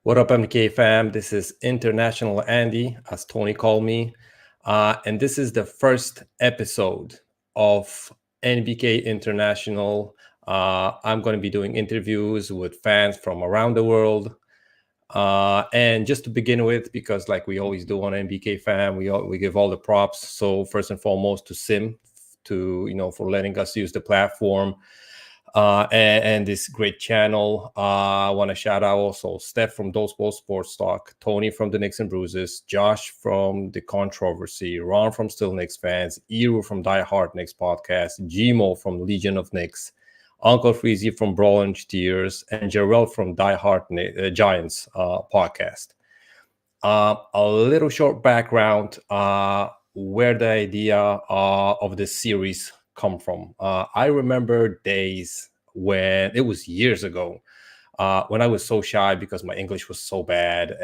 What up, NBK fam? This is International Andy, as Tony called me. And this is the first episode of NBK International. I'm going to be doing interviews with fans from around the world. And just to begin with, because like we always do on NBK fam, we give all the props. So first and foremost to Sim, for letting us use the platform. And this great channel. I want to shout out also Steph from Those Bowl Sports Talk, Tony from the Knicks and Bruises, Josh from The Controversy, Ron from Still Knicks Fans, Eru from Die Hard Knicks Podcast, Gmo from Legion of Knicks, Uncle Freezy from Brawl and Tears, and Jarrell from Die Hard Giants Podcast. A little short background where the idea of this series come from. I remember days when it was years ago when I was so shy because my English was so bad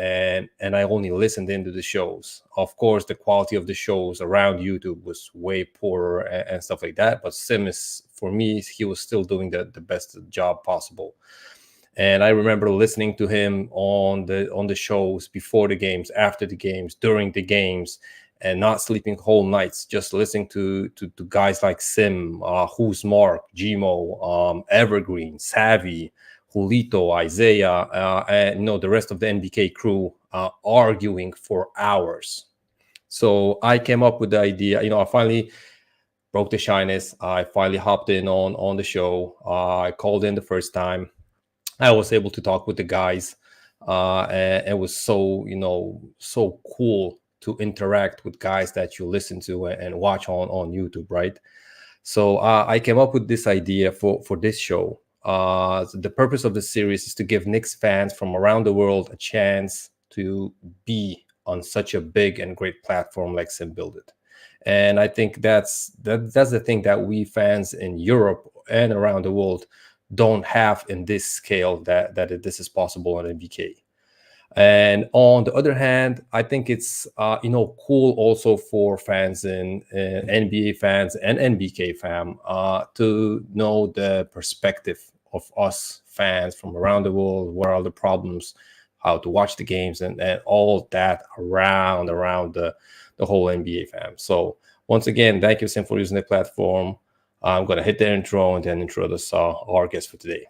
and I only listened into the shows. Of course, the quality of the shows around YouTube was way poorer and stuff like that. But Sim is, for me, he was still doing the best job possible. And I remember listening to him on the shows before the games, after the games, during the games, and not sleeping whole nights, just listening to guys like Sim, Who's Mark, Gmo, Evergreen, Savvy, Julito, Isaiah, and the rest of the NBK crew arguing for hours. So I came up with the idea. I finally broke the shyness. I finally hopped in on the show. I called in the first time. I was able to talk with the guys, and it was so cool to interact with guys that you listen to and watch on YouTube, right? So I came up with this idea for this show. The purpose of the series is to give Knicks fans from around the world a chance to be on such a big and great platform like Sim Build It. And I think that's the thing that we fans in Europe and around the world don't have in this scale that this is possible on NBK. And on the other hand, I think it's cool also for fans in NBA fans and NBK fam to know the perspective of us fans from around the world. What are the problems? How to watch the games and all that around the whole NBA fam. So once again, thank you, Sim, for using the platform. I'm gonna hit the intro and then introduce our guest for today.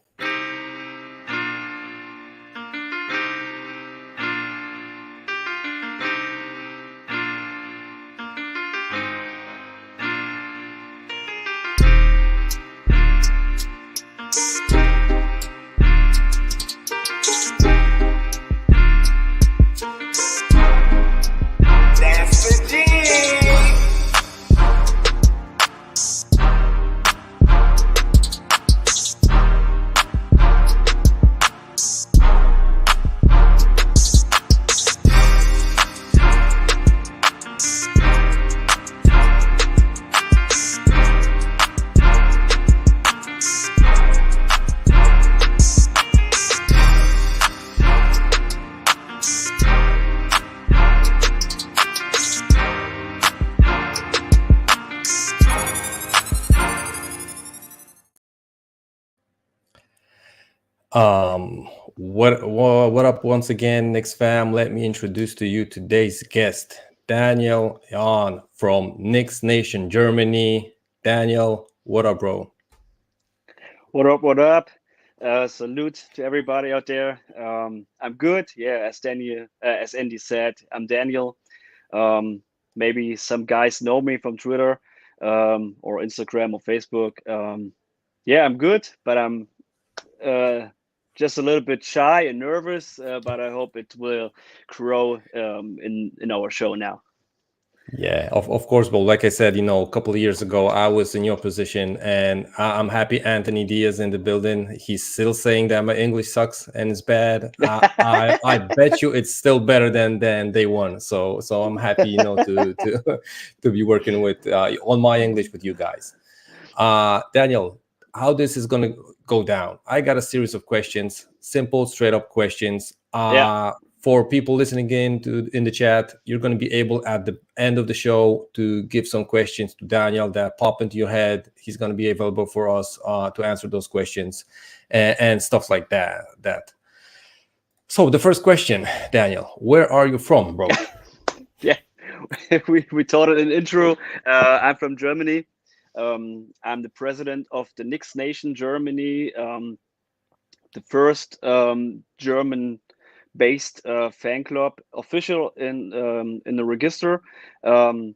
What up once again, Knicks fam? Let me introduce to you today's guest, Daniel Jahn from Knicks Nation, Germany. Daniel, what up, bro? What up? Salute to everybody out there. I'm good. Yeah, as Andy said, I'm Daniel. Maybe some guys know me from Twitter or Instagram or Facebook. Yeah, I'm good, but I'm just a little bit shy and nervous. But I hope it will grow in our show now. Yeah, of course, but like I said, a couple of years ago, I was in your position, and I'm happy Anthony Diaz in the building. He's still saying that my English sucks and it's bad. I bet you it's still better than day one. So I'm happy, to be working with on my English with you guys. Daniel, how this is gonna go down? I got a series of questions, simple, straight up questions. Yeah. For people listening in the chat, you're going to be able at the end of the show to give some questions to Daniel that pop into your head. He's going to be available for us to answer those questions and stuff like that. So the first question, Daniel, where are you from, bro? Yeah, we taught it in intro. I'm from Germany. I'm the president of the Knicks Nation Germany, the first German-based fan club official in the register. Um,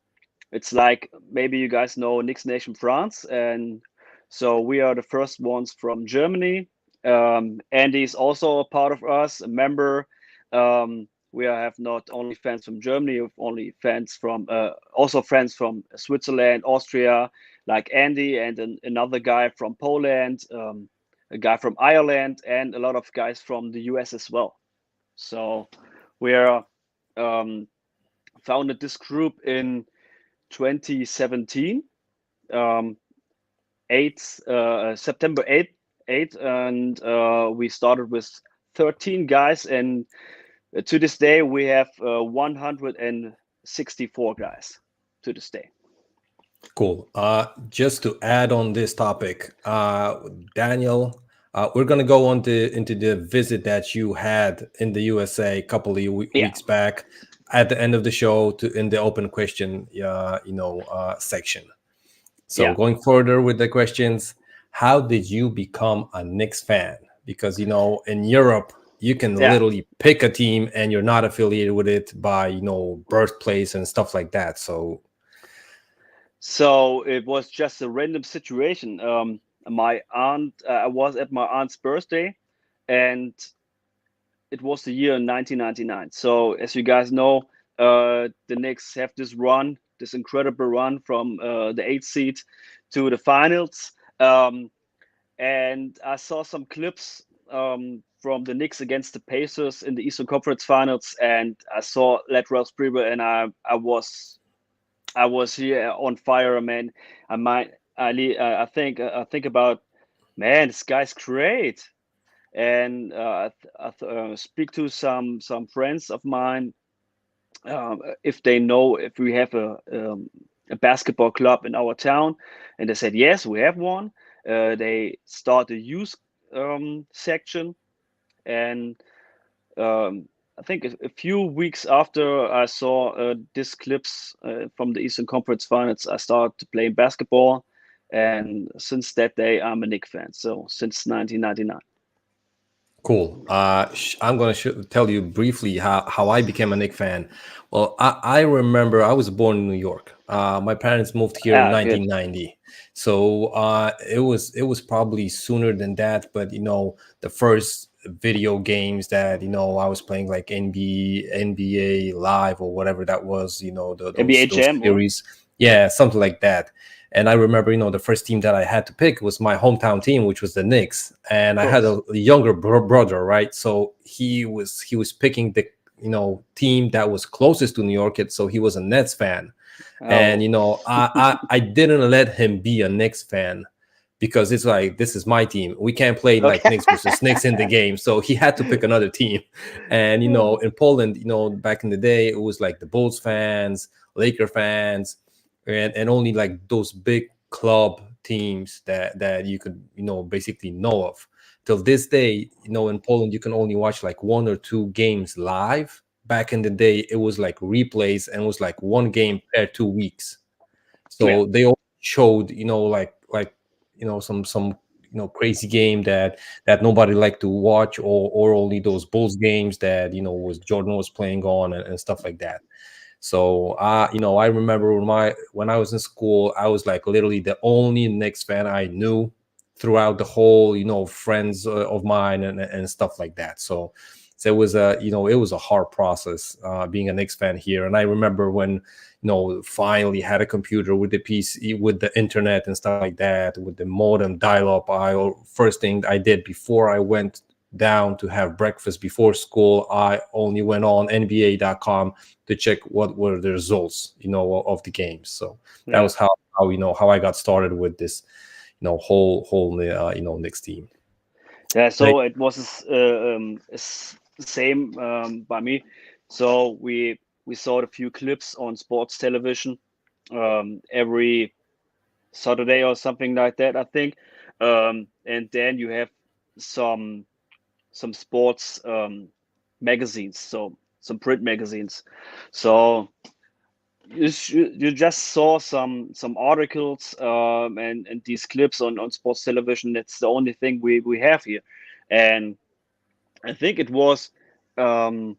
it's like maybe you guys know Knicks Nation France, and so we are the first ones from Germany. Andy is also a part of us, a member. We have not only fans from Germany, we have only fans from also friends from Switzerland, Austria, like Andy, and another guy from Poland, a guy from Ireland, and a lot of guys from the US as well. So we are founded this group in 2017, um, September 8, and we started with 13 guys, and to this day we have 164 guys to this day. Cool. Just to add on this topic, Daniel, we're gonna go on into the visit that you had in the USA a couple of Yeah, weeks back at the end of the show to in the open question, section. So yeah, going further with the questions, how did you become a Knicks fan? Because in Europe you can yeah. literally pick a team and you're not affiliated with it by birthplace and stuff like that. So So it was just a random situation. My aunt, I was at my aunt's birthday, and it was the year 1999. So as you guys know, the Knicks have this run, this incredible run from the eighth seed to the finals. And I saw some clips from the Knicks against the Pacers in the Eastern Conference Finals, and I saw Latrell Sprewell, and I was here on fire, man. I might, I think about, man, this guy's great, and I speak to some friends of mine if they know if we have a basketball club in our town, and they said yes, we have one. They start a youth section, and I think a few weeks after I saw these clips from the Eastern Conference Finals, I started playing basketball, and since that day, I'm a Knicks fan. So since 1999. cool. I'm going to tell you briefly how I became a Knicks fan. Well, I remember I was born in New York. My parents moved here in Ah, good. 1990, so it was probably sooner than that. But the first video games that I was playing, like NBA Live or whatever that was. NBA Those Jam, or series, yeah, something like that. And I remember, the first team that I had to pick was my hometown team, which was the Knicks. And of I had course. a younger brother, right? So he was picking the team that was closest to New York. So he was a Nets fan, and Oh, I didn't let him be a Knicks fan because it's like, this is my team. We can't play like okay. Knicks versus Knicks in the game. So he had to pick another team. And in Poland, back in the day, it was like the Bulls fans, Laker fans, and only like those big club teams that you could basically know of. Till this day, in Poland, you can only watch like one or two games live. Back in the day, it was like replays and it was like one game per 2 weeks. Yeah, So they all showed, like some crazy game that nobody liked to watch, or only those Bulls games that was Jordan was playing on, and stuff like that. So I remember when I was in school, I was like literally the only Knicks fan I knew throughout the whole, friends of mine, and stuff like that. So it was a hard process being a Knicks fan here. And I remember when finally had a computer with the PC, with the internet and stuff like that, with the modem dial up. First thing I did before I went down to have breakfast before school, I only went on NBA.com to check what were the results, of the games. So that yeah, was how I got started with this, whole Knicks team. yeah. Like, So it was the same by me. So we saw a few clips on sports television every Saturday or something like that, I think. And then you have some sports. magazines, so some print magazines. So you just saw some articles, and these clips on sports television. That's the only thing we have here, and I think it was um,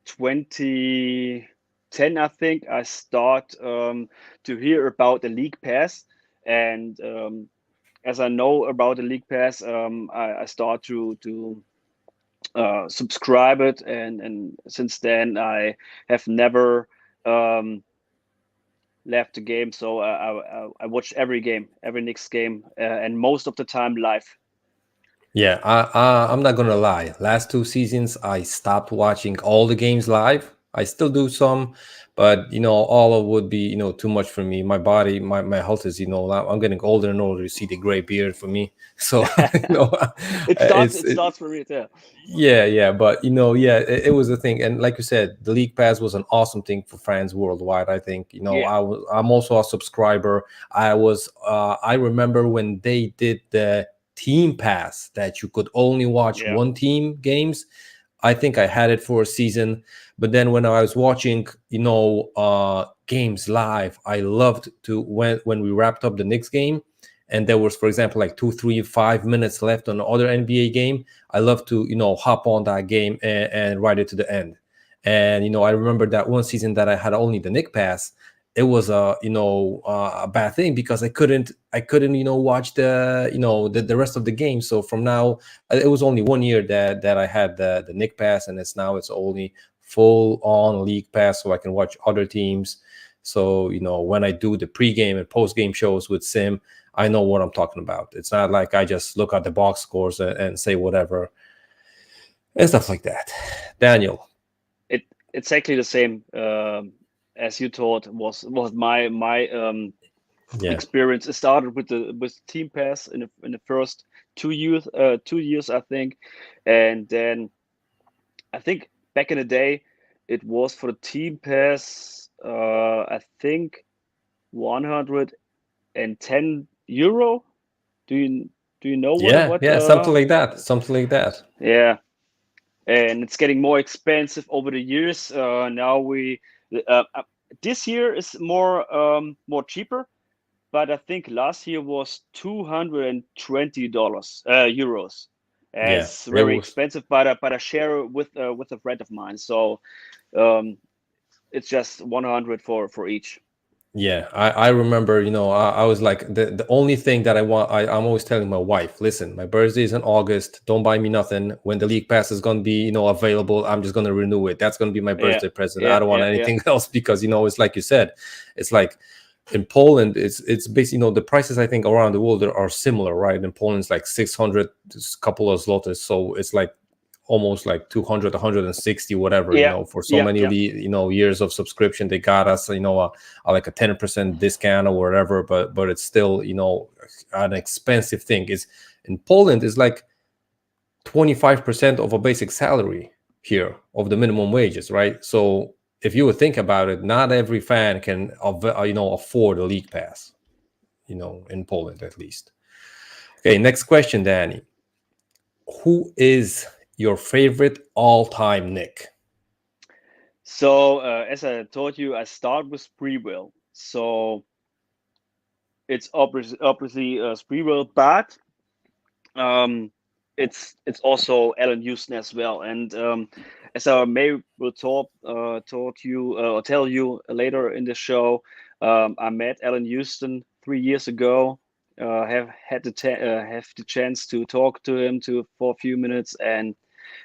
2010. I think I start to hear about the League Pass, and as I know about the League Pass, I start to subscribe it, and since then I have never um, left the game. So I watch every game, every Knicks game, and most of the time live. Yeah, I'm not gonna lie. Last 2 seasons, I stopped watching all the games live. I still do some, but all of would be too much for me. My body, my health is I'm getting older and older. You see the gray beard for me, so you know It starts. it's It starts for me there. yeah, but yeah, it was a thing. And like you said, the League Pass was an awesome thing for fans worldwide. I think Yeah, I'm also a subscriber. I remember when they did the Team Pass that you could only watch yeah, one team games. I think I had it for a season, but then when I was watching games live, I loved to when we wrapped up the Knicks game and there was, for example, like 2 3 5 minutes left on the other NBA game. I love to hop on that game and ride it to the end. And I remember that one season that I had only the Nick Pass. It was a bad thing because I couldn't watch the rest of the game. So from now, it was only 1 year that I had the Nick Pass, and it's only full on League Pass, so I can watch other teams. So when I do the pregame and postgame shows with Sim, I know what I'm talking about. It's not like I just look at the box scores and say whatever and stuff like that. Daniel. it exactly the same as you thought was my Yeah. experience. It started with Team Pass in the first 2 years, 2 years I think, and then I think back in the day it was for the Team Pass. I think 110 euro. Do you know what Yeah. what? Yeah. Something like that. Something like that. Yeah, and it's getting more expensive over the years. Now this year is more cheaper, but I think last year was $220 euros. Yeah. It's It very was. expensive, but I share it with a friend of mine, so um, it's just 100 for each. Yeah, I remember, I was like the only thing that I want, I'm always telling my wife, listen, my birthday is in August. Don't buy me nothing. When the league pass is gonna be, available, I'm just gonna renew it. That's gonna be my Yeah, birthday present. I yeah, don't want yeah, yeah, anything else because it's like you said, it's like in Poland, it's basically, the prices I think around the world are similar, right? In Poland, it's like 600, couple of zlotys. So it's like almost like 200 160 whatever, yeah, for so yeah, many yeah, years of subscription. They got us like a 10% discount or whatever, but it's still an expensive thing. Is in Poland is like 25% of a basic salary here of the minimum wages, right? So if you would think about it, not every fan can afford a league pass, in Poland at least. Okay, next question, Danny. Who is your favorite all-time Nick? So as I told you, I start with Spreewell. So it's obviously Spreewell, but um, it's also Alan Houston as well. And as I may will taught you or tell you later in the show, I met Alan Houston 3 years ago. Have the chance to talk to him for a few minutes, and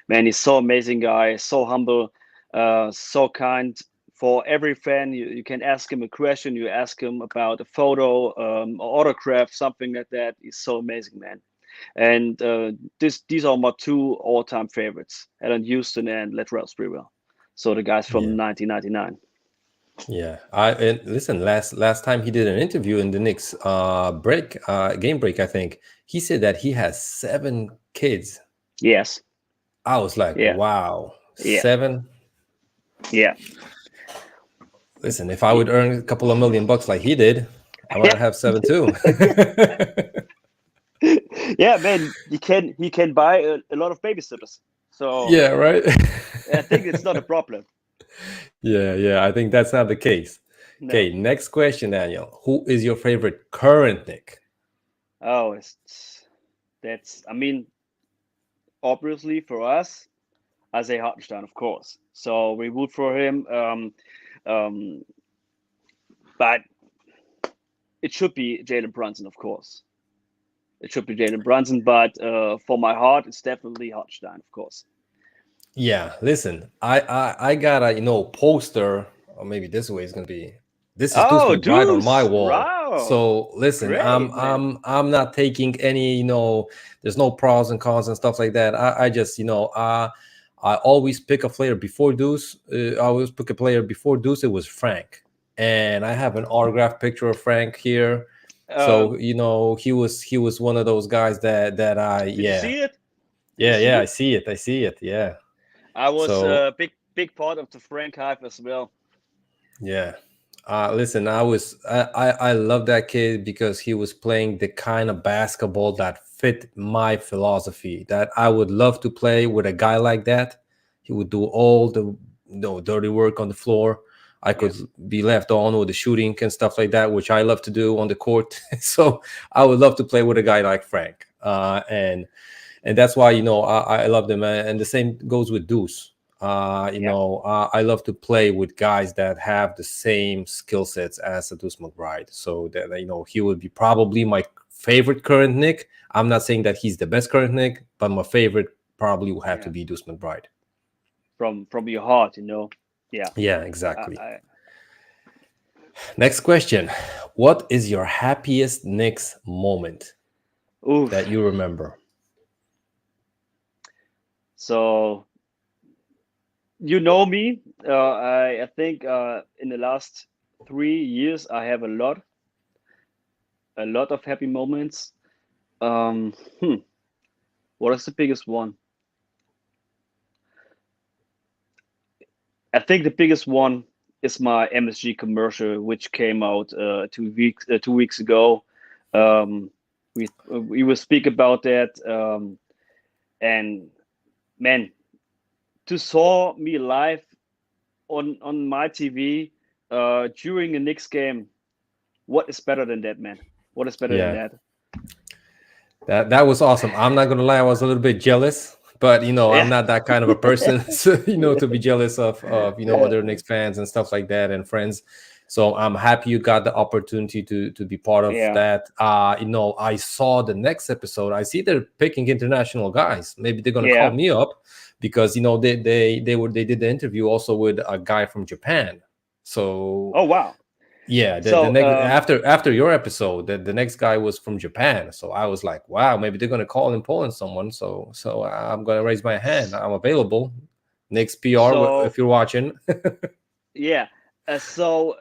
man, he's so amazing guy, so humble, so kind. For every fan, you can ask him a question. You ask him about a photo, or autograph, something like that. He's so amazing, man. And these are my two all-time favorites: Alan Houston and Latrell Sprewell. So the guys Yeah. from 1999. Yeah, and listen. Last time he did an interview in the Knicks game break, I think he said that he has 7 kids. Yes. I was like, Yeah. wow, Yeah. 7. Yeah. Listen, if I would earn a couple of $1 million like he did, I might have 7 too. Yeah, man. He can buy a lot of babysitters. So Yeah, right. I think it's not a problem. Yeah. I think that's not the case. Okay, No. next question, Daniel. Who is your favorite current Nick? Oh, that's. I mean, obviously for us, I say Hartenstein, of course. So we root for him. Um, but it should be Jalen Brunson, of course. It should be Jalen Brunson, but for my heart, it's definitely Hartenstein, of course. Yeah, listen, I got a poster, or maybe this way is gonna be. This is Deuce Oh, McBride on my Deuce! wall. Wow, So listen, I'm great man. I'm I'm not taking any, there's no pros and cons and stuff like that. I just, I always pick a player before Deuce. I always pick a player before Deuce. It was Frank, and I have an autographed picture of Frank here. So Um, he was one of those guys that I did you yeah see it? Did you yeah see yeah I it? see it, I see it, yeah. I was So a big part of the Frank hype as well. yeah. Listen, I love that kid because he was playing the kind of basketball that fit my philosophy. That I would love to play with a guy like that. He would do all the dirty work on the floor. I Yeah, could be left on with the shooting and stuff like that, which I love to do on the court. So I would love to play with a guy like Frank. And that's why I love them, and the same goes with Deuce. yeah, I love to play with guys that have the same skill sets as a Deuce McBride, so that he would be probably my favorite current Nick. I'm not saying that he's the best current Nick, but my favorite probably will have to yeah. be Deuce McBride. From your heart, you know. Yeah. Yeah, I, exactly. I Next question: what is your happiest Knicks moment that oof. you remember? So you know me. I think in the last 3 years I have a lot of happy moments. Um, hmm, what is the biggest one? I think the biggest one is my MSG commercial, which came out 2 weeks ago. Um, we will speak about that. And man, to saw me live on my TV during a Knicks game, what is better than that, man? What is better than Yeah, that? that was awesome. I'm not gonna lie, I was a little bit jealous, but I'm Yeah. not that kind of a person, so, to be jealous of Yeah. other Knicks fans and stuff like that and friends. So I'm happy you got the opportunity to be part of Yeah. that. I saw the next episode. I see they're picking international guys. Maybe they're gonna call Yeah. me up because they did the interview also with a guy from Japan. So Oh wow. yeah, the So next after your episode, the next guy was from Japan. So I was like, wow, maybe they're gonna call in Poland someone. So I'm gonna raise my hand. I'm available. Next PR, so if you're watching. yeah. So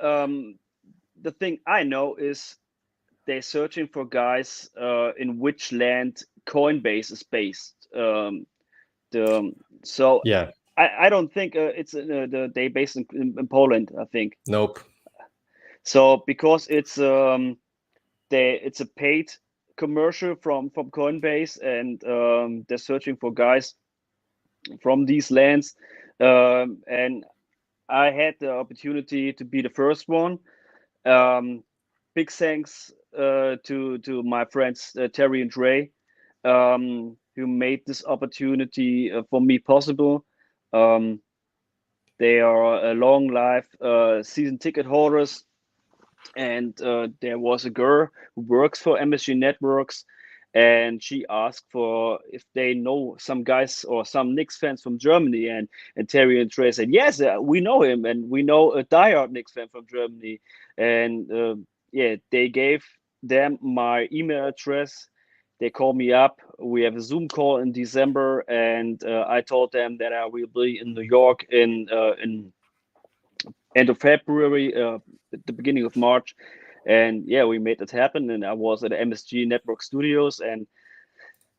the thing I know is they're searching for guys in which land Coinbase is based. The so Yeah. I don't think it's they based in Poland. I think Nope. so because it's a paid commercial from Coinbase, and they're searching for guys from these lands. And I had the opportunity to be the first one. Um, Big thanks to my friends Terry and Dre, who made this opportunity for me possible. Um, they are a long life season ticket holders, and there was a girl who works for MSG Networks, and she asked for if they know some guys or some Knicks fans from Germany, and Terry and Trey said yes, we know him, and we know a diehard Knicks fan from Germany, and yeah, they gave them my email address. They called me up. We have a Zoom call in December, and I told them that I will be in New York in end of February, at the beginning of March, and yeah, we made it happen. And I was at MSG Network Studios, and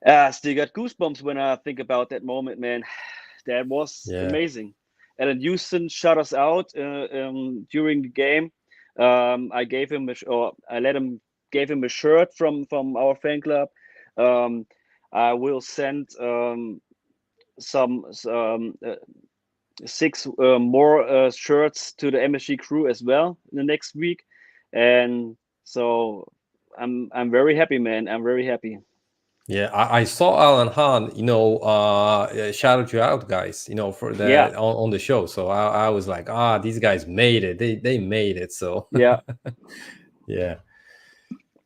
I still got goosebumps when I think about that moment, man. That was Yeah. amazing. And Houston shut us out during the game. I gave him or I let him gave him a shirt from our fan club. Um, I will send some six more shirts to the MSG crew as well in the next week, and so I'm very happy, man. I'm very happy. Yeah, I saw Alan Hahn, shouted you out, guys, for Yeah, the on the show. So I was like, these guys made it. They made it. So yeah. yeah.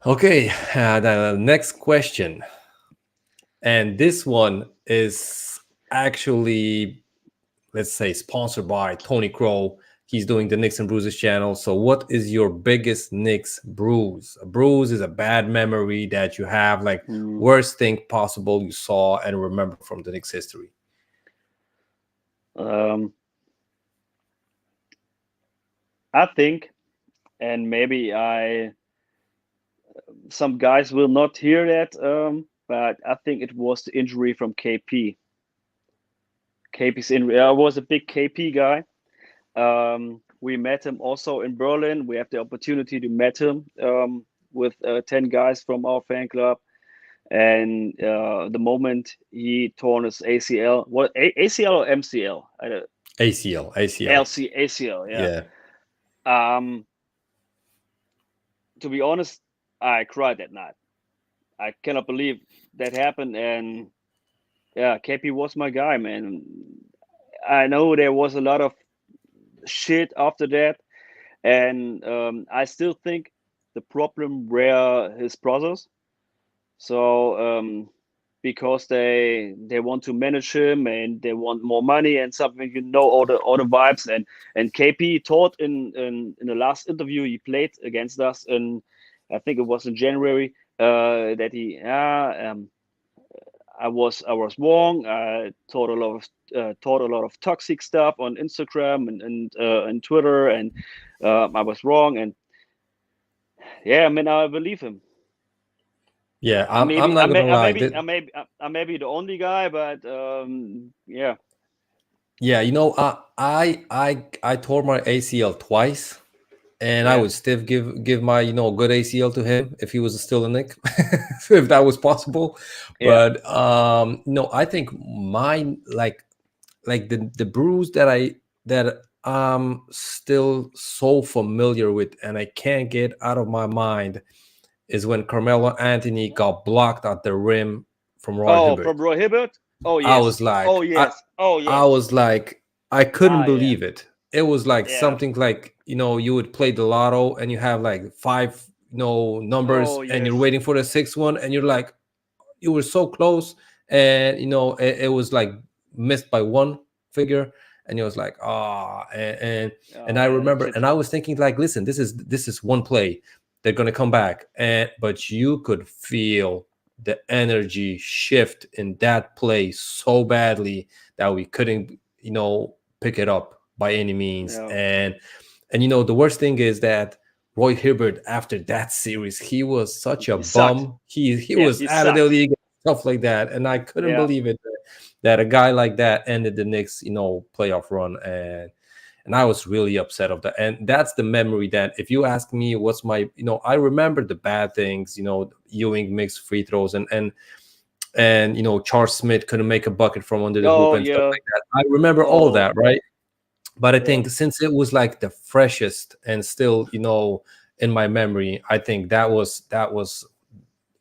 Okay, the next question, and this one is actually, let's say, sponsored by Tony Crow. He's doing the Knicks and Bruises channel. So, what is your biggest Knicks bruise? A bruise is a bad memory that you have, like Hmm. worst thing possible you saw and remember from the Knicks history. Um, I think, and maybe I some guys will not hear that, but I think it was the injury from KP. KP's injury. I was a big KP guy. We met him also in Berlin. We have the opportunity to meet him with 10 guys from our fan club. And the moment he torn his ACL, what ACL or MCL? ACL, ACL. ACL, yeah. Yeah. Um, to be honest, I cried that night. I cannot believe that happened. And yeah, KP was my guy, man. I know there was a lot of shit after that, and I still think the problem were his brothers. So because they want to manage him and they want more money and something, all the vibes. And KP taught in the last interview he played against us, and I think it was in January, that I was wrong. I taught a lot of toxic stuff on Instagram and Twitter, and I was wrong. And yeah, I mean, I believe him. Yeah, I I'm maybe not I gonna may I lie. maybe I may I may be the only guy, but yeah, Yeah, I tore my ACL twice, and I yeah, would still give my good ACL to him if he was still a Nick, if that was possible. yeah. But no, I think mine, like the bruise that I'm still so familiar with and I can't get out of my mind is when Carmelo Anthony got blocked at the rim from Roy Oh, Hibbert. from Roy Hibbert. Oh I yes. was like, Oh yes. Oh I yes. was like, I couldn't Ah yeah. believe it. It was like Yeah. something like, you would play the lotto and you have like five, numbers Oh and you're yes. waiting for the sixth one and you're like, you were so close, and it was like missed by one figure, and it was like and Oh I yeah. remember, Shit. and I was thinking like, listen, this is one play, they're gonna come back, and but you could feel the energy shift in that play so badly that we couldn't pick it up by any means. Yeah. And the worst thing is that Roy Hibbert, after that series, he was such a He sucked. bum. He Yeah. was He out of the sucked. league, stuff like that. And I couldn't Yeah. believe it that a guy like that ended the Knicks, playoff run. And I was really upset of that. And that's the memory that, if you ask me what's my, I remember the bad things, Ewing mixed free throws, and Charles Smith couldn't make a bucket from under the hoop Oh and stuff yeah. like that. I remember all Oh that, right? But I yeah. think since it was like the freshest and still in my memory, I think that was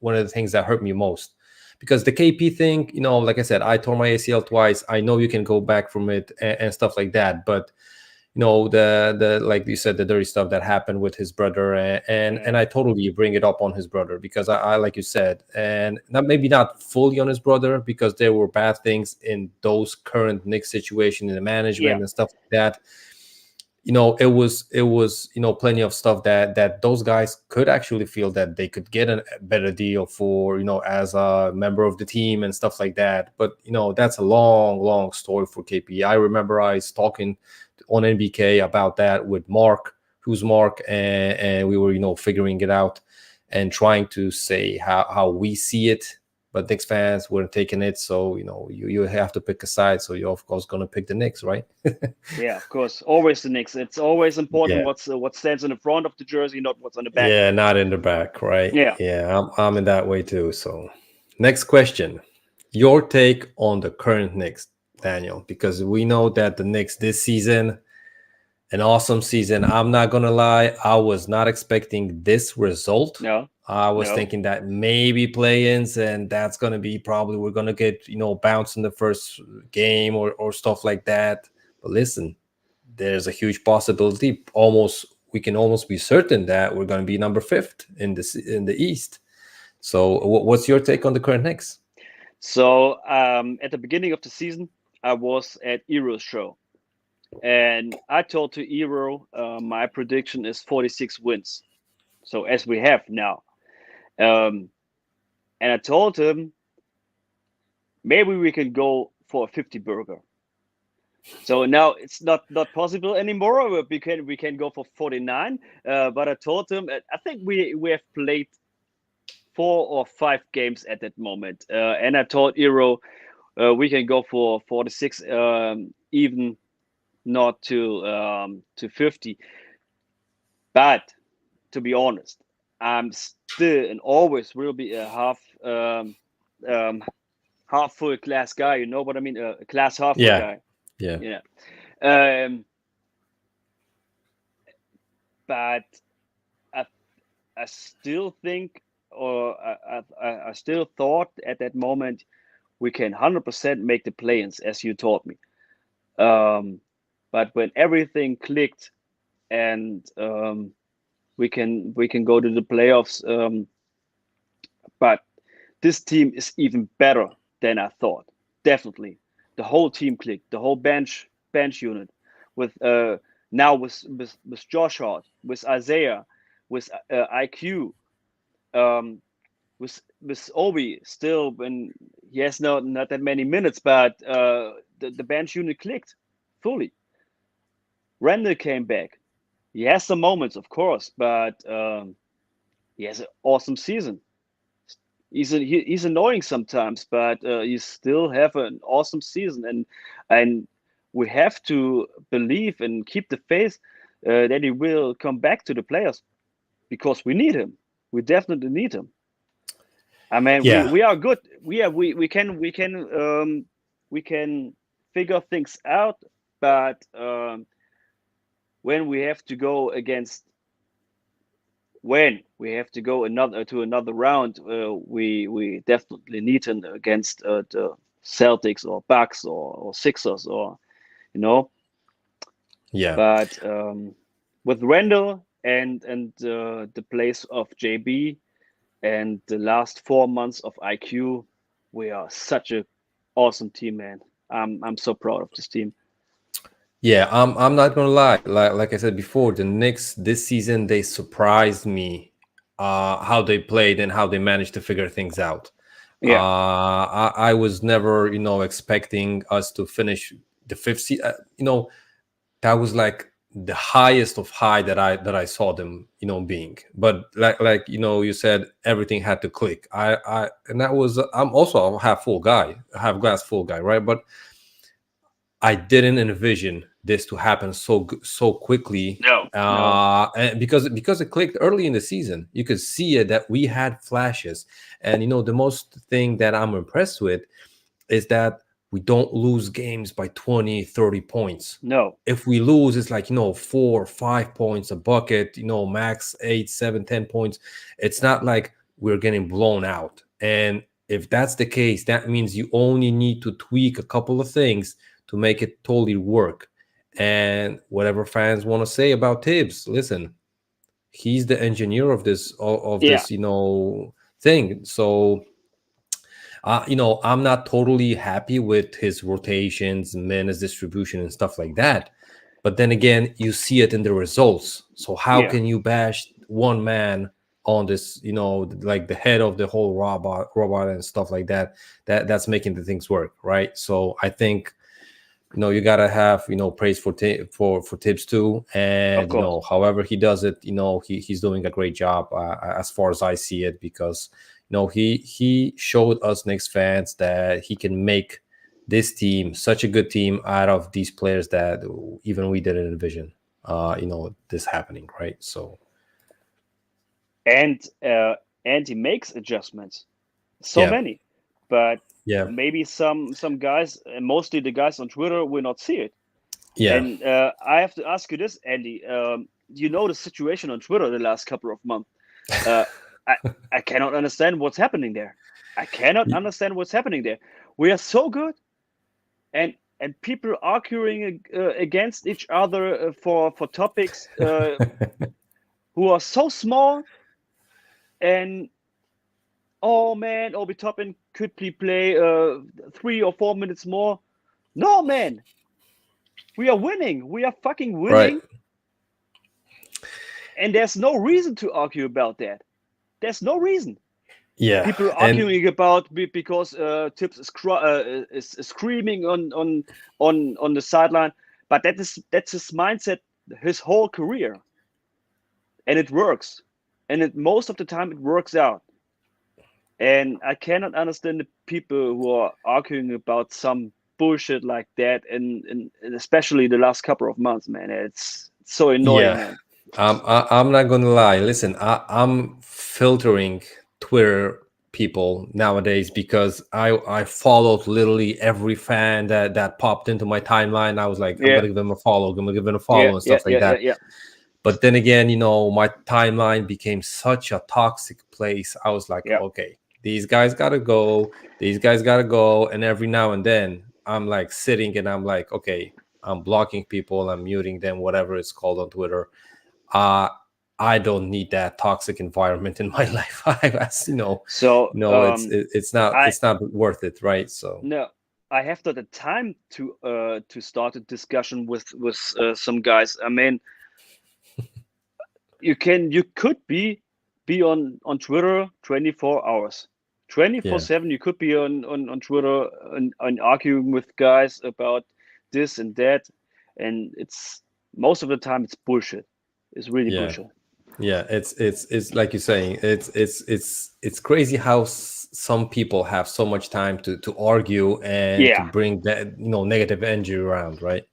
one of the things that hurt me most, because the KP thing, like I said, I tore my ACL twice. I know you can go back from it and stuff like that, but the like you said, the dirty stuff that happened with his brother, and Yeah. I totally bring it up on his brother, because I like you said, and maybe not fully on his brother, because there were bad things in those current Knicks situation in the management Yeah. and stuff like that. It was plenty of stuff that those guys could actually feel that they could get a better deal for, as a member of the team and stuff like that. But that's a long story for KP. I remember I was talking on NBK about that with Mark, who's Mark, and we were figuring it out and trying to say how we see it, but Knicks fans weren't taking it. So you have to pick a side, so you're of course going to pick the Knicks, right? Yeah. Of course. Always the Knicks. It's always important Yeah. what stands in the front of the jersey, not what's on the back. Yeah, not in the back, right? Yeah. Yeah, I'm in that way too. So, next question. Your take on the current Knicks. Daniel, because we know that the Knicks this season, an awesome season. I'm not gonna lie, I was not expecting this result. No, I was no. thinking that maybe play-ins, and that's gonna be probably we're gonna get bounced in the first game or stuff like that. But listen, there's a huge possibility. Almost we can almost be certain that we're gonna be number fifth in the East. So, what's your take on the current Knicks? So at the beginning of the season, I was at Ero's show, and I told to Ero my prediction is 46 wins. So as we have now, um, and I told him maybe we can go for a 50 burger. So now it's not possible anymore. We can go for 49. But I told him I think we have played 4 or 5 games at that moment, and I told Ero we can go for 46, even not to 50. But to be honest, I'm still and always will be a um, half full glass guy. You know what I mean? A glass half full Yeah, guy. yeah, Yeah. Um, but I I still think, or I still thought at that moment we can 100% make the play-ins, as you told me. Um, but when everything clicked and we can go to the playoffs, but this team is even better than I thought. Definitely, the whole team clicked. The whole bench unit with now with Josh Hart, with Isaiah, with IQ, um, with Obi still when he has not that many minutes, but the bench unit clicked fully. Randall came back. He has some moments, of course, but he has an awesome season. He's annoying sometimes, but he still have an awesome season, and we have to believe and keep the faith that he will come back to the players because we need him. We definitely need him. I mean, we yeah, we are good. We can figure things out, but when we have to go against when we have to go another round, we definitely need him against the Celtics or Bucks or Sixers or you know. yeah. But with Randall and the place of JB and the last 4 months of IQ, we are such a awesome team, man. I'm so proud of this team. Yeah, I'm not gonna lie. Like I said before, the Knicks this season they surprised me, how they played and how they managed to figure things out. Yeah, I was never expecting us to finish the fifth seed. That was like the highest of high that I saw them being. But like you said, everything had to click. I and that was I'm also a half full guy, a half glass full guy, right? But I didn't envision this to happen so quickly, no, no, and because it clicked early in the season. You could see it that we had flashes, and the most thing that I'm impressed with is that we don't lose games by 20, 30 points. no, If we lose, it's like 4 or 5 points a bucket, max 8, 7, 10 points. It's not like we're getting blown out. And if that's the case, that means you only need to tweak a couple of things to make it totally work. And whatever fans want to say about Tibbs, listen, he's the engineer of yeah, this thing. So I'm not totally happy with his rotations, minutes distribution, and stuff like that. But then again, you see it in the results. So how yeah, can you bash one man on this, like the head of the whole robot and stuff like that? That's making the things work, right? So I think you gotta have praise for Tibbs too, of and course. however he does it, he's doing a great job, as far as I see it, because he showed us Knicks fans that he can make this team such a good team out of these players that even we didn't envision this happening, right? So And he makes adjustments. So yeah, many. but Yeah. maybe some guys, and mostly the guys on Twitter, will not see it. Yeah. And I have to ask you this, Andy. You know the situation on Twitter the last couple of months. Uh, I I cannot understand what's happening there. I cannot understand what's happening there. We are so good, and people arguing against each other for topics who are so small. And oh man, Obi Toppin, could we play 3 or 4 minutes more? No, man, we are winning. We are fucking Right. winning, and there's no reason to argue about that. There's no reason. Yeah. People And arguing about because Tips is screaming on the sideline, but that's his mindset his whole career, and it works, and most of the time it works out. And I cannot understand the people who are arguing about some bullshit like that, and especially the last couple of months, man. It's so annoying, yeah, man. I'm not gonna lie. Listen, I'm filtering Twitter people nowadays because I followed literally every fan that popped into my timeline. I was like, I'm Yeah, gonna give them a follow, I'm gonna give them a yeah, follow and yeah, stuff like yeah, yeah, that. yeah, But then again, my timeline became such a toxic place. I was like, yeah. okay, these guys gotta go, these guys gotta go. And every now and then I'm like sitting and I'm like, okay, I'm blocking people, I'm muting them, whatever it's called on Twitter. uh I don't need that toxic environment in my life. As So I it's not worth it, right? So no, I have not the time to start a discussion with some guys. I mean, you could be on Twitter 24 hours, yeah, 24/7. You could be on Twitter and arguing with guys about this and that, and it's most of the time it's bullshit. It's really yeah, bullshit. yeah. It's like you're saying, it's crazy how some people have so much time to argue and to Yeah. bring that negative energy around, right?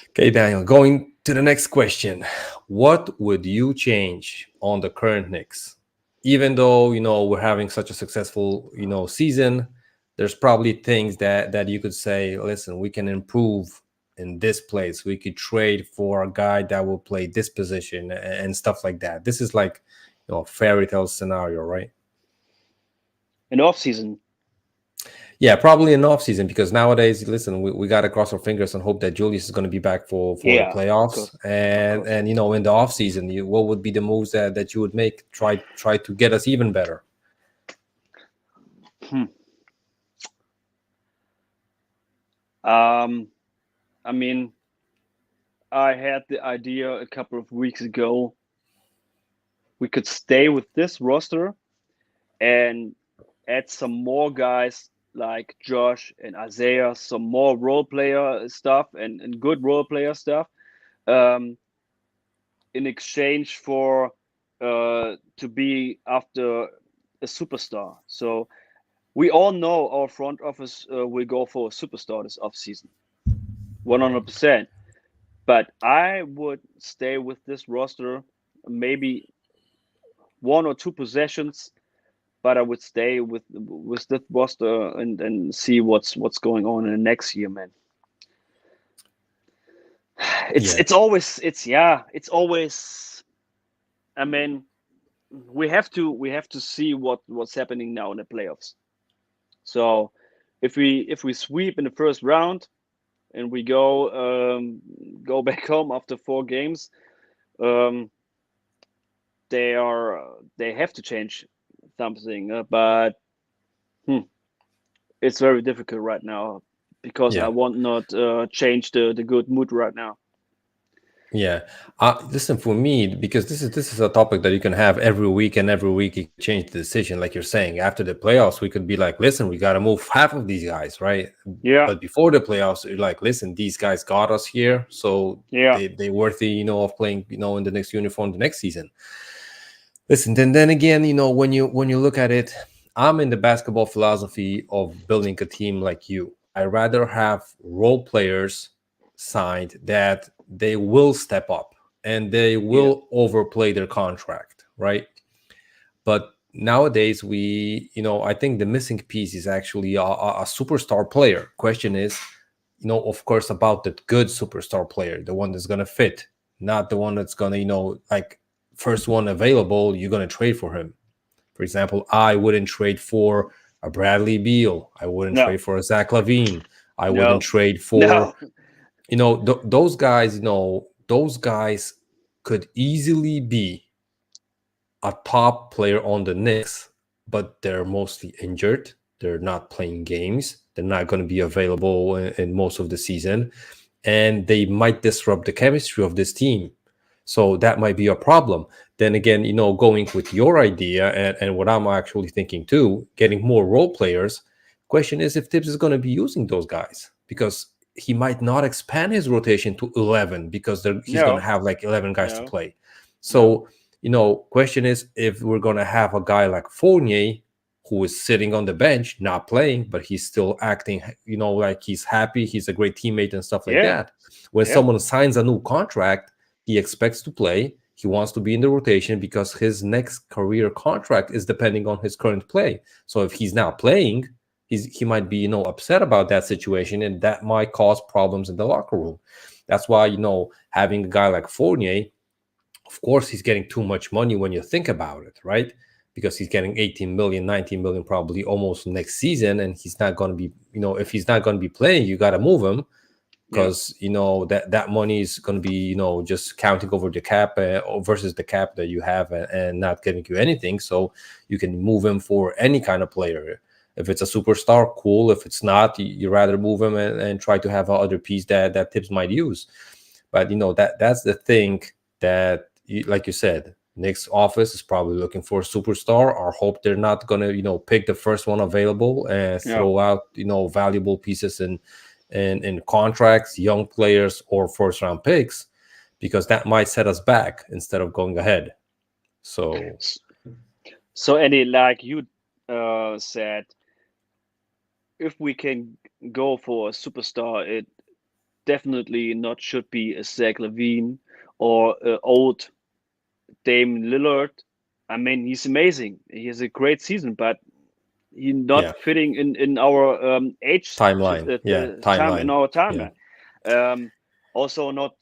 Okay, Daniel, going to the next question. What would you change on the current Knicks? Even though, we're having such a successful, season, there's probably things that you could say, listen, we can improve in this place. We could trade for a guy that will play this position and stuff like that. This is like, a fairy tale scenario, right? In off season. Yeah, probably in off season because nowadays, listen, we got to cross our fingers and hope that Julius is going to be back for the Yeah, of playoffs. course, of And course. and in the off season, what would be the moves that you would make? Try to get us even better. Hmm. Um, I mean, I had the idea a couple of weeks ago. We could stay with this roster and add some more guys like Josh and Isaiah, some more role player stuff and good role player stuff, um, in exchange for to be after a superstar. So we all know our front office will go for a superstar this offseason, 100%. But I would stay with this roster, maybe 1 or 2 possessions, but I would stay with that roster and see what's going on in the next year, man. It's Yeah, it's always it's always. I mean, we have to see what's happening now in the playoffs. So if we sweep in the first round and we go back home after 4 games, um, they have to change something. But hmm, it's very difficult right now because I yeah. want not change the good mood right now. Yeah. Listen, for me, because this is a topic that you can have every week, and every week you could change the decision. Like you're saying, after the playoffs, we could be like, listen, we got to move half of these guys, right? Yeah, But before the playoffs, you're like, listen, these guys got us here, so yeah, they worthy, of playing, in the next uniform the next season. Listen, then again, when you look at it, I'm in the basketball philosophy of building a team like you. I rather have role players signed that they will step up and they yeah, will overplay their contract, right? But nowadays I think the missing piece is actually a superstar player. Question is, of course, about the good superstar player, the one that's going to fit, not the one that's going to, like first one available, you're going to trade for him. For example, I wouldn't trade for a Bradley Beal. I wouldn't No, trade for a Zach LaVine. I wouldn't no, trade for, no. those guys, those guys could easily be a top player on the Knicks, but they're mostly injured. They're not playing games. They're not going to be available in most of the season, and they might disrupt the chemistry of this team. So that might be a problem. Then again, going with your idea and what I'm actually thinking too, getting more role players. Question is if Tibbs is going to be using those guys, because he might not expand his rotation to 11 because he's going to No, have like 11 guys to no, play. no. So question is if we're going to have a guy like Fournier who is sitting on the bench, not playing, but he's still acting, like he's happy, he's a great teammate and stuff like Yeah, that. When yeah, someone signs a new contract, he expects to play. He wants to be in the rotation because his next career contract is depending on his current play. So if he's not playing, he might be, upset about that situation, and that might cause problems in the locker room. That's why, having a guy like Fournier, of course, he's getting too much money when you think about it, right? Because he's getting 18 million, 19 million probably almost next season, and he's not going to be, if he's not going to be playing, you got to move him yeah. because that money is going to be just counting over the cap versus the cap that you have and not giving you anything. So you can move him for any kind of player. If it's a superstar, cool. If it's not, you rather move him and try to have other piece that Tibbs might use. But that's the thing that, like you said, Knicks office is probably looking for a superstar, or hope they're not gonna pick the first one available and No. throw out valuable pieces in contracts, young players, or first round picks, because that might set us back instead of going ahead. So S- So, Andy, like you said, if we can go for a superstar, it definitely not should be a Zach Levine or old Dame Lillard. I mean, he's amazing. He has a great season, but he's not yeah, fitting in our age timeline. Yeah, time in timeline. our Yeah, timeline. Also, not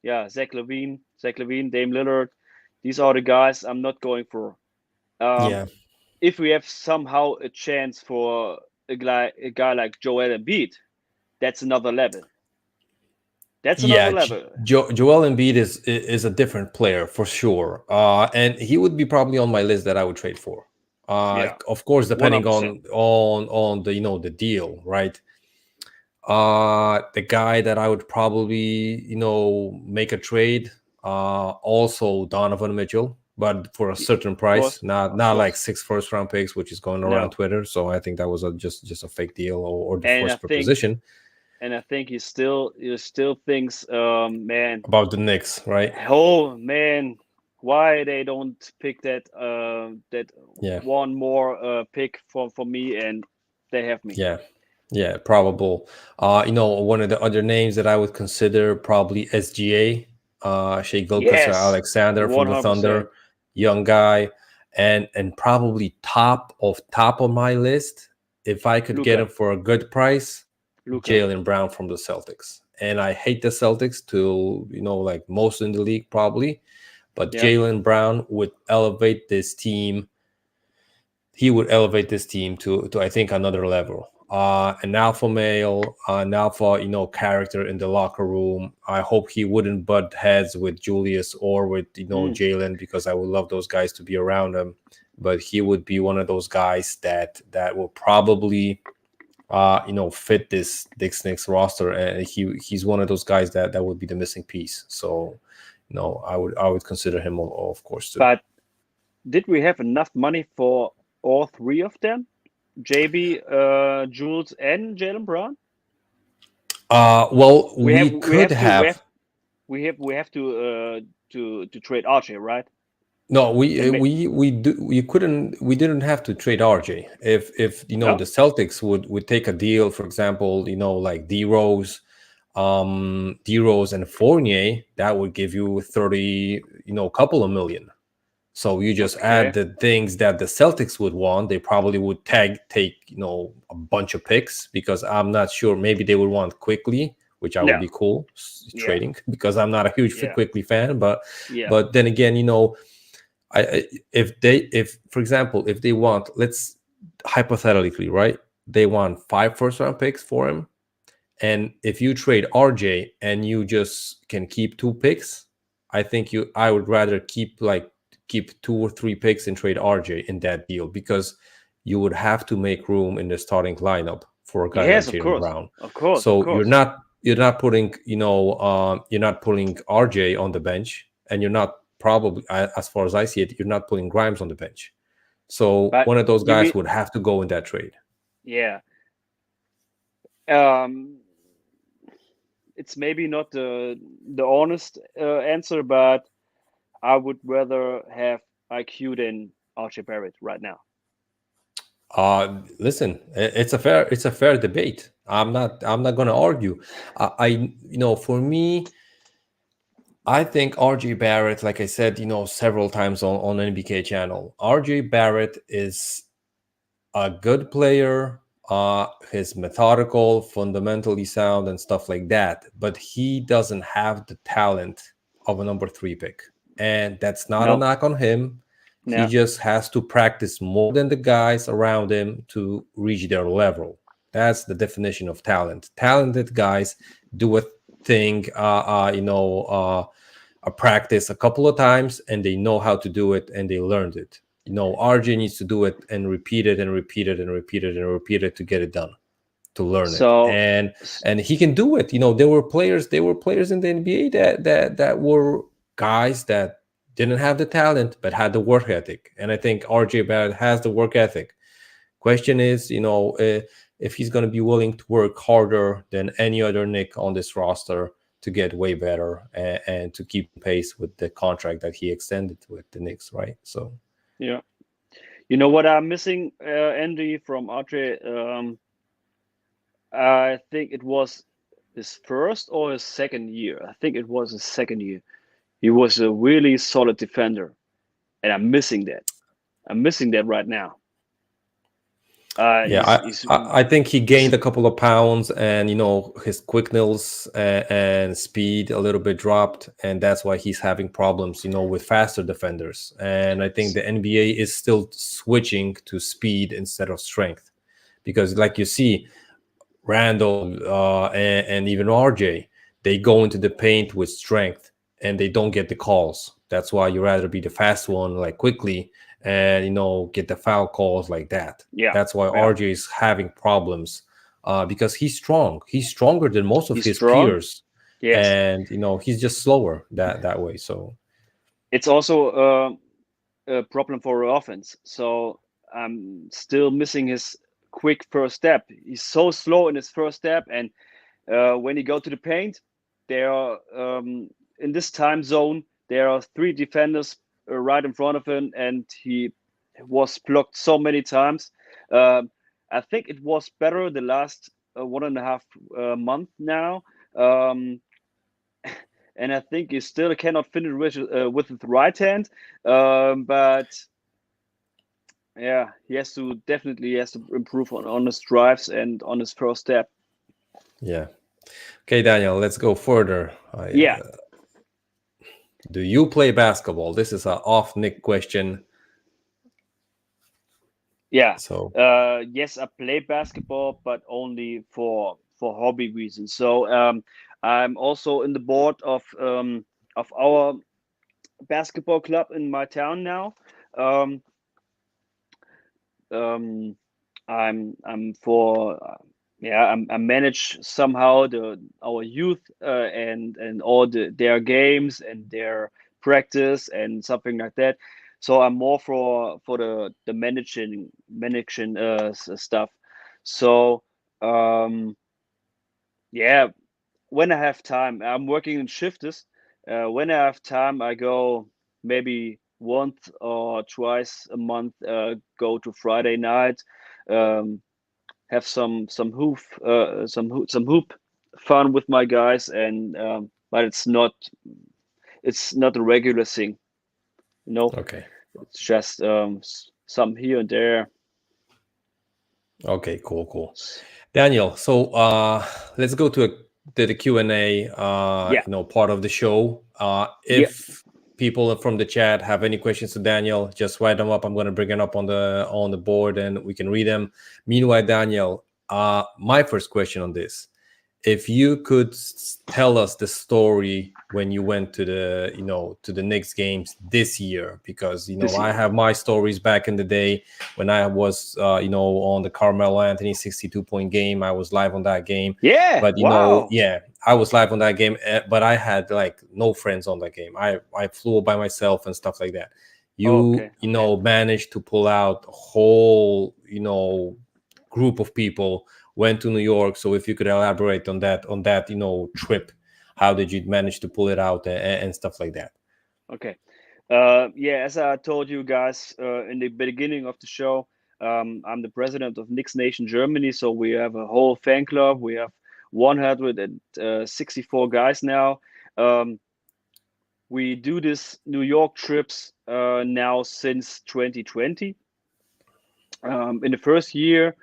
yeah, Zach Levine, Dame Lillard. These are the guys I'm not going for. Um, yeah, if we have somehow a chance for a guy like Joel Embiid, that's another level. That's another yeah. level. Joel Embiid is a different player for sure, and he would be probably on my list that I would trade for. Yeah, Of course, depending 100%. on the the deal, right? The guy that I would probably make a trade, also Donovan Mitchell, but for a certain Of price, course, of not like course. 6 first round picks, which is going around No, Twitter. So I think that was just a fake deal, or the and I first think proposition he still thinks, man, about the Knicks, right? oh man, why they don't pick that Yeah, one more pick for me, and they have me. yeah, yeah, probable. One of the other names that I would consider probably SGA, Shea Gilchrist Yes, Alexander from the 100%. Thunder, young guy, and probably top of my list, if I could get him Luca, for a good price, Luca. Jalen Brown from the Celtics. And I hate the Celtics to like most in the league probably, but Yeah. Jalen Brown would elevate this team. He would elevate this team to I think another level. An alpha male, an alpha character in the locker room. I hope he wouldn't butt heads with Julius or with Mm. Jalen, because I would love those guys to be around him. But he would be one of those guys that will probably fit this Knicks roster, and he's one of those guys that would be the missing piece. So I would consider him of course too. But did we have enough money for all three of them? JB, Jules, and Jalen Brown? Well, We have we we could have to we have have. we have to trade RJ, right? No, And we didn't have to trade RJ. If no, the Celtics would take a deal, for example, like D Rose and Fournier, that would give you 30, a couple of million. So you just add Okay. the things that the Celtics would want. They probably would take a bunch of picks, because I'm not sure. Maybe they would want quickly, which I would Yeah. be cool Yeah. trading, because I'm not a huge Yeah. quickly fan. But Yeah. but then again, if for example, if they want, let's hypothetically, right, they want 5 first round picks for him, and if you trade RJ and you just can keep 2 picks, I would rather keep 2 or 3 picks and trade RJ in that deal, because you would have to make room in the starting lineup for a guy like Yes, of Jalen course. Brown. Of course. Of So course. you're not putting RJ on the bench, and you're not probably, as far as I see it, you're not putting Grimes on the bench. So But one of those you guys mean, would have to go in that trade. yeah. Um, it's maybe not the honest answer, but I would rather have IQ than Archie Barrett right now. Listen, it's a fair debate. I'm not going to argue. For me, I think RJ Barrett, like I said, several times on NBK channel, RJ Barrett is a good player. He's methodical, fundamentally sound, and stuff like that. But he doesn't have the talent of a number 3 pick, and that's not a No, knock on him. He no. just has to practice more than the guys around him to reach their level. That's the definition of talent. Talented guys do a thing, a practice a couple of times, and they know how to do it, and they learned it. RJ needs to do it and repeat it and repeat it and repeat it and repeat it to get it done, to learn it. So, And he can do it. There were players in the NBA that were guys that didn't have the talent but had the work ethic. And I think RJ Barrett has the work ethic. Question is, if he's going to be willing to work harder than any other Nick on this roster to get way better, and to keep pace with the contract that he extended with the Knicks, right? So yeah. You know what I'm missing, Andy, from Archie? I think it was his first or his second year. I think it was his second year. He was a really solid defender, and I'm missing that. I'm missing that right now. yeah, He's I think he gained a couple of pounds, and his quickness and speed a little bit dropped, and that's why he's having problems, with faster defenders. And I think the NBA is still switching to speed instead of strength, because, like you see, Randall, and even RJ, they go into the paint with strength, and they don't get the calls. That's why you rather be the fast one, like quickly, and get the foul calls like that. yeah, That's why yeah. RJ is having problems, because he's strong. He's stronger than most of He's his strong. peers, Yes. and he's just slower that way. So It's also a problem for offense. So I'm still missing his quick first step. He's so slow in his first step, and when he go to the paint, there are in this time zone there are 3 defenders right in front of him, and he was blocked so many times. Um, I think it was better the last 1.5 month now. Um, and I think he still cannot finish with his right hand. But yeah, he has to improve on his drives and on his first step. yeah. Okay, Daniel, let's go further. Yeah, Do you play basketball? This is an off Nick question. yeah. So Yes, I play basketball, but only for hobby reasons. So I'm also in the board of our basketball club in my town now. Um, um, I'm for yeah I manage somehow our youth and all their games and their practice and something like that. So I'm more for the managing stuff. So um, yeah, when I have time, I'm working in shifts. When I have time, I go maybe once or twice a month. Go to Friday night, um, have some hoop fun with my guys, and but it's not a regular thing, you know. okay. It's just some here and there. Okay, cool. Daniel, so let's go to the Q&A Yeah, part of the show. yeah, If people from the chat have any questions to Daniel, just write them up. I'm going to bring it up on the board and we can read them. Meanwhile, Daniel, my first question on this: if you could tell us the story when you went to the Knicks games this year, because this I year. have my stories back in the day when I was on the Carmelo Anthony 62-point game. I was live on that game, Yeah, but wow. yeah, I was live on that game, but I had like no friends on that game. I flew by myself and stuff like that. You Okay, okay. managed to pull out a whole group of people, went to New York. So if you could elaborate on that trip, how did you manage to pull it out and stuff like that? Okay. Yeah, as I told you guys in the beginning of the show, I'm the president of Knicks Nation Germany. So we have a whole fan club. We have 164 guys now. Um, we do this New York trips now since 2020. In the first year,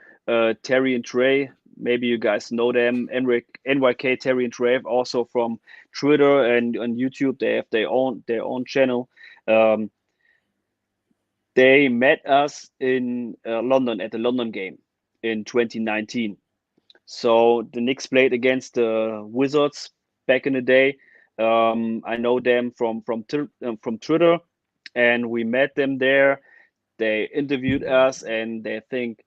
Terry and Trey, maybe you guys know them, NYK, Terry and Trey, also from Twitter and on YouTube. They have their own channel. Um, they met us in London at the London game in 2019. So the Knicks played against the Wizards back in the day. I know them from Twitter, and we met them there. They interviewed us, and they think,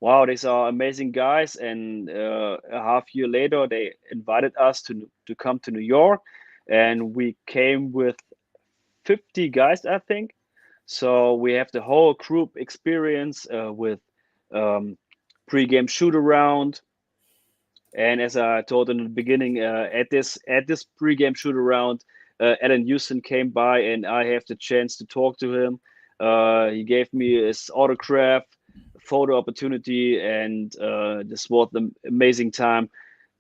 wow, these are amazing guys. And a half year later, they invited us to come to New York, and we came with 50 guys, I think. So we have the whole group experience with um, pre-game shoot around. And as I told in the beginning, at this pre-game shoot around, Alan Houston came by, and I have the chance to talk to him. He gave me his autograph, photo opportunity, and this was the amazing time.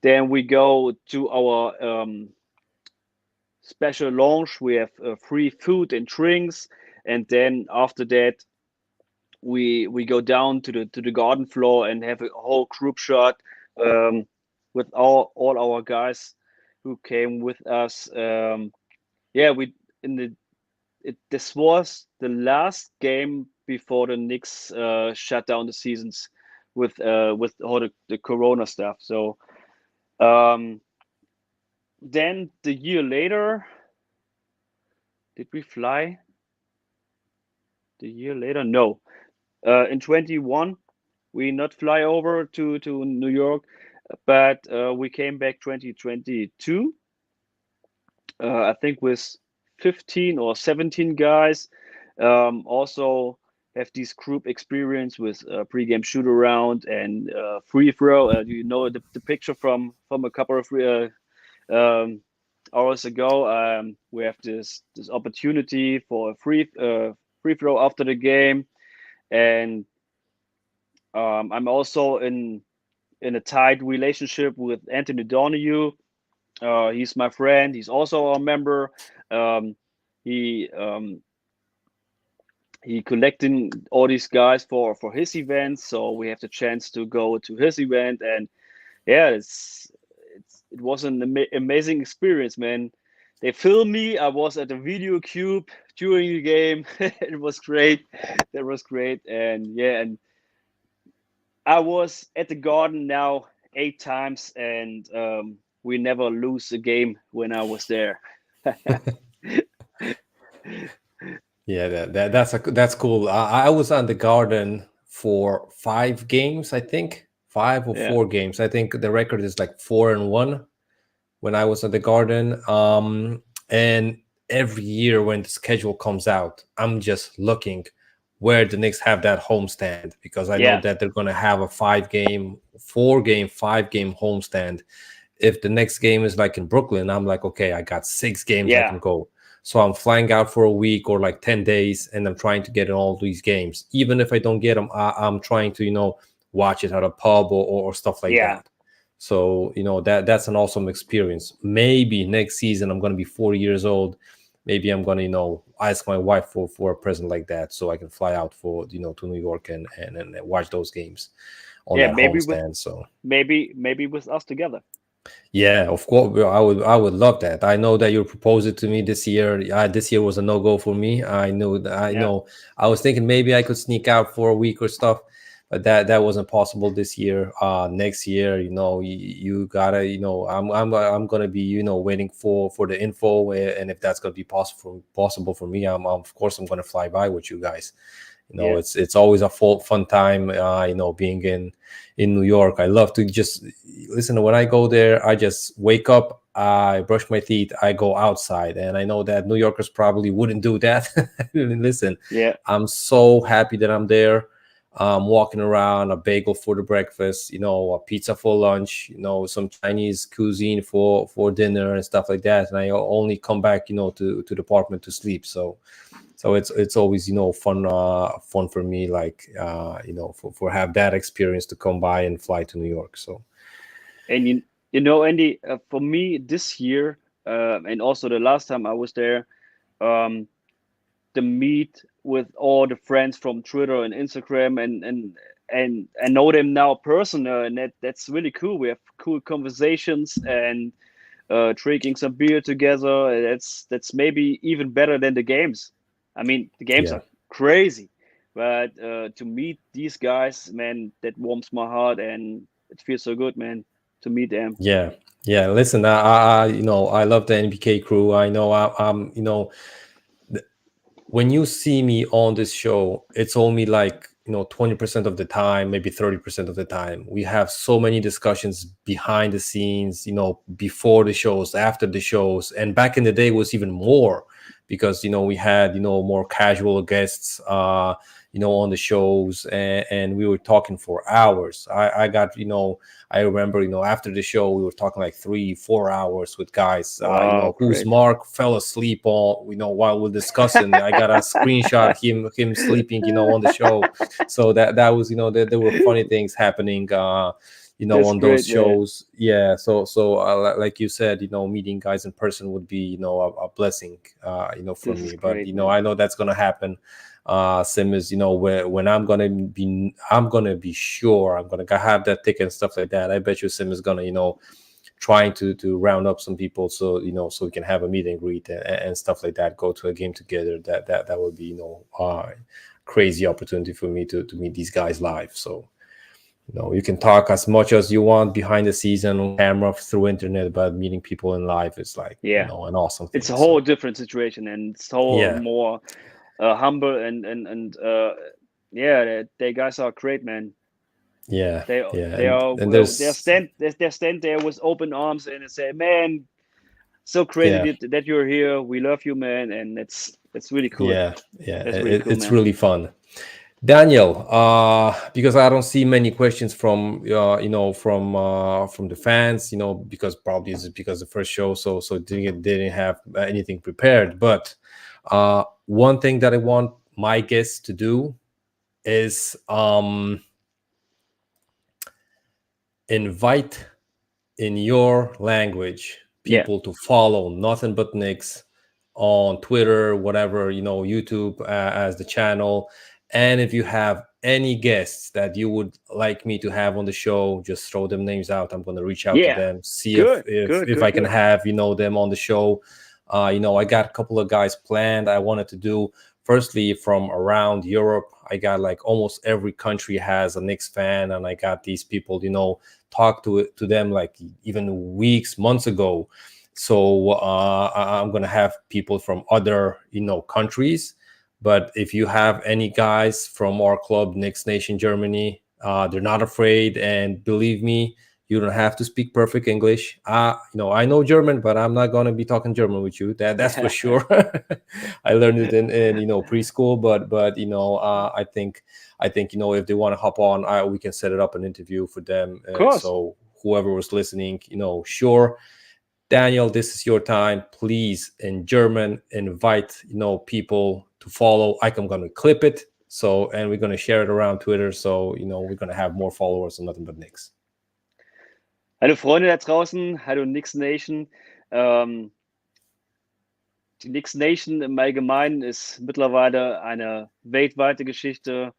Then we go to our special lounge. We have free food and drinks, and then after that, we go down to the garden floor and have a whole group shot with all our guys who came with us. Yeah, we in the this was the last game before the Knicks shut down the seasons with all the Corona stuff. So um, then the year later, did we fly? The year later, no. In 21, we not fly over to New York, but we came back 2022. I think with 15 or 17 guys. Also have this group experience with pre-game shoot around and free throw. The picture from a couple of hours ago. We have this opportunity for a free throw after the game, and I'm also in a tight relationship with Anthony Donahue. He's my friend. He's also a member. Um, he he collecting all these guys for his events, so we have the chance to go to his event, and yeah, it was an amazing experience, man. They filmed me. I was at the video cube during the game. It was great. That was great, and yeah, and I was at the Garden now 8 times, and we never lose a game when I was there. Yeah, that's cool. I was on the Garden for 5 games, I think 5 or 4 games. I think the record is like 4-1 when I was at the Garden. And every year when the schedule comes out, I'm just looking where the Knicks have that homestand, because I know Yeah, that they're going to have a 5-game, 4-game, 5-game homestand. If the next game is like in Brooklyn, I'm like, okay, I got 6 games I yeah, can go. So I'm flying out for a week or like 10 days, and I'm trying to get in all these games. Even if I don't get them, I'm trying to, watch it at a pub or stuff like yeah, that. So, that's an awesome experience. Maybe next season I'm going to be 40 years old. maybe I'm gonna ask my wife for a present like that, so I can fly out for to New York and watch those games on Yeah, that homestand. So maybe with us together. yeah, of course. Well, I would love that. I know that you proposed it to me this year. This year was a no go for me. I knew that. I Yeah, know. I was thinking maybe I could sneak out for a week or stuff, but that wasn't possible this year. Next year, you gotta. I'm gonna be waiting for the info, and if that's gonna be possible for me, of course I'm gonna fly by with you guys. yeah, It's always a fun time. Being in New York. I love to just listen. When I go there, I just wake up, I brush my teeth, I go outside, and I know that New Yorkers probably wouldn't do that. Listen, yeah. I'm so happy that I'm there. Walking around, a bagel for the breakfast, a pizza for lunch, some Chinese cuisine for dinner and stuff like that. And I only come back, to the apartment to sleep. So it's always fun for me, like for have that experience to come by and fly to New York. So And Andy, for me this year, and also the last time I was there, um, the meet with all the friends from Twitter and Instagram, and know them now personal, and that's really cool. We have cool conversations and drinking some beer together. That's maybe even better than the games. I mean, the games yeah, are crazy, but to meet these guys, man, that warms my heart, and it feels so good, man, to meet them. yeah, yeah. Listen, I love the NBK crew. I know I'm when you see me on this show, it's only like 20% of the time, maybe 30% of the time. We have so many discussions behind the scenes, before the shows, after the shows, and back in the day was even more because we had more casual guests, on the shows, and we were talking for hours. I got I remember, after the show, we were talking like 3-4 hours with guys, Wow, whose great. Mark fell asleep on, while we're discussing. I got a screenshot him sleeping, on the show. So that was, there were funny things happening, That's on those great, man. shows. Yeah. So like you said, meeting guys in person would be, a blessing, for This is me. But, great, man. I know that's going to happen. Same as when I'm gonna be sure I'm gonna have that ticket and stuff like that. I bet you Sim is gonna trying to round up some people, so so we can have a meet and greet and stuff like that, go to a game together. That would be crazy opportunity for me to meet these guys live. So you can talk as much as you want behind the season on camera through internet, but meeting people in live is like Yeah, an awesome it's thing. a whole So different situation, and it's whole yeah, more humble and yeah, they guys are great, man. yeah, They yeah, they are and well, there's they stand there with open arms and say, "Man, so crazy yeah. that you're here. We love you, man." And it's really cool. Yeah, That's really cool, it's man. really fun. Daniel, because I don't see many questions from from the fans, because probably it's because the first show, so didn't have anything prepared. But one thing that I want my guests to do is invite in your language Yeah, people to follow Nothing But Knicks on Twitter, whatever, YouTube, as the channel. And if you have any guests that you would like me to have on the show, just throw them names out. I'm going to reach out to yeah. them, see if Good, if good, if good, I can good. have them on the show. I got a couple of guys planned. I wanted to do firstly from around Europe. I got like almost every country has a Knicks fan, and I got these people, talk to them like even weeks, months ago. So I'm gonna have people from other countries. But if you have any guys from our club, Knicks Nation Germany, they're not afraid, and believe me, you don't have to speak perfect English. I know German, but I'm not gonna be talking German with you. That's for sure. I learned it in preschool, but I think if they want to hop on, we can set it up an interview for them. Of course. So whoever was listening, sure. Daniel, this is your time. Please, in German, invite people to follow. I'm gonna clip it, so and we're gonna share it around Twitter. So we're gonna have more followers on Nothing But Knicks. Hallo Freunde da draußen, hallo Knicks Nation. Ähm, die Knicks Nation im Allgemeinen ist mittlerweile eine weltweite Geschichte.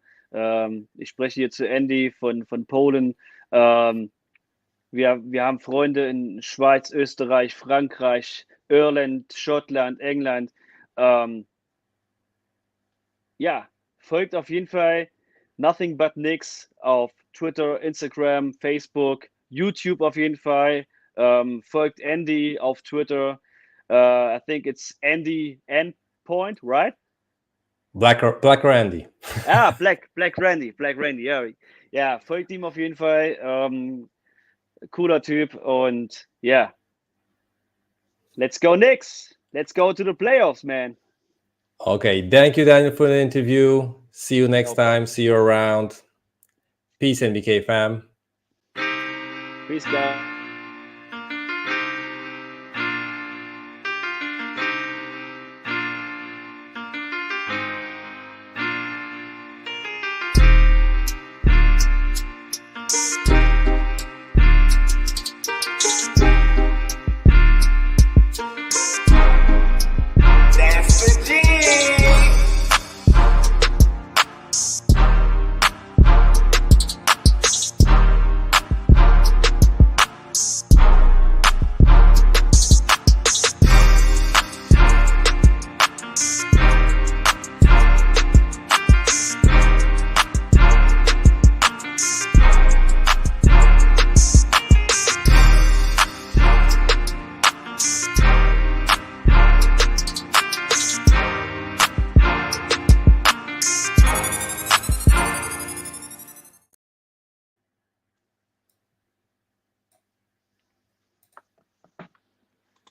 Ich spreche hier zu Andy von Polen. Wir haben Freunde in Schweiz, Österreich, Frankreich, Irland, Schottland, England. Ja, folgt auf jeden Fall Nothing But Knicks auf Twitter, Instagram, Facebook, YouTube auf jeden Fall. Folgt Andy auf Twitter. I think it's Andy Endpoint, right? Black Randy. Black Randy, ja, folgt ihm auf jeden Fall. Cooler Typ und ja, let's go Knicks. Let's go to the playoffs, man. Okay, thank you, Daniel, for the interview. See you next time. See you around. Peace, NBK fam. Peace, guys.